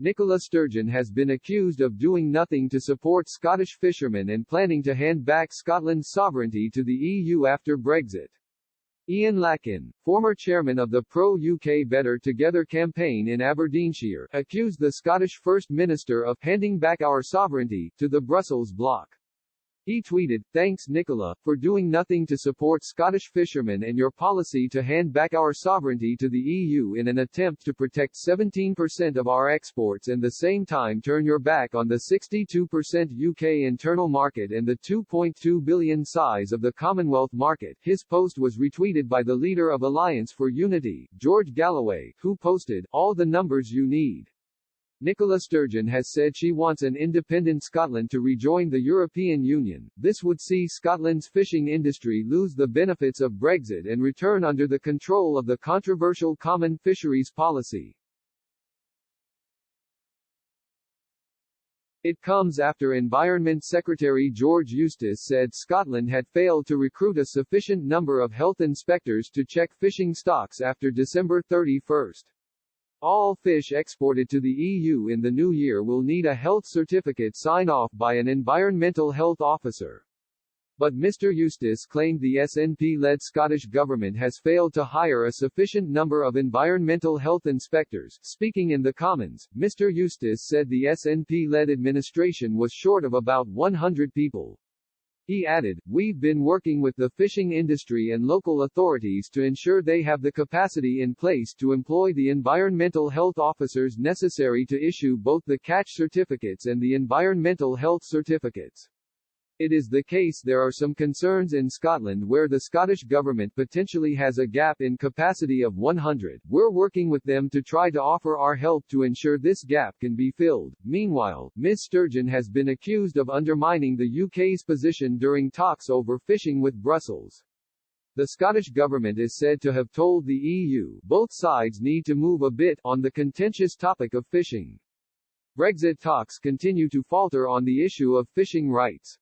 Nicola Sturgeon has been accused of doing nothing to support Scottish fishermen and planning to hand back Scotland's sovereignty to the EU after Brexit. Ian Lakin, former chairman of the pro-UK Better Together campaign in Aberdeenshire, accused the Scottish First Minister of handing back our sovereignty to the Brussels bloc. He tweeted, "Thanks Nicola, for doing nothing to support Scottish fishermen and your policy to hand back our sovereignty to the EU in an attempt to protect 17% of our exports and the same time turn your back on the 62% UK internal market and the 2.2 billion size of the Commonwealth market." His post was retweeted by the leader of Alliance for Unity, George Galloway, who posted, "All the numbers you need." Nicola Sturgeon has said she wants an independent Scotland to rejoin the European Union. This would see Scotland's fishing industry lose the benefits of Brexit and return under the control of the controversial Common Fisheries Policy. It comes after Environment Secretary George Eustice said Scotland had failed to recruit a sufficient number of health inspectors to check fishing stocks after December 31. All fish exported to the EU in the new year will need a health certificate sign-off by an environmental health officer. But Mr Eustice claimed the SNP-led Scottish government has failed to hire a sufficient number of environmental health inspectors. Speaking in the Commons, Mr Eustice said the SNP-led administration was short of about 100 people. He added, "We've been working with the fishing industry and local authorities to ensure they have the capacity in place to employ the environmental health officers necessary to issue both the catch certificates and the environmental health certificates. It is the case there are some concerns in Scotland where the Scottish Government potentially has a gap in capacity of 100. We're working with them to try to offer our help to ensure this gap can be filled." Meanwhile, Ms Sturgeon has been accused of undermining the UK's position during talks over fishing with Brussels. The Scottish Government is said to have told the EU, both sides need to move a bit on the contentious topic of fishing. Brexit talks continue to falter on the issue of fishing rights.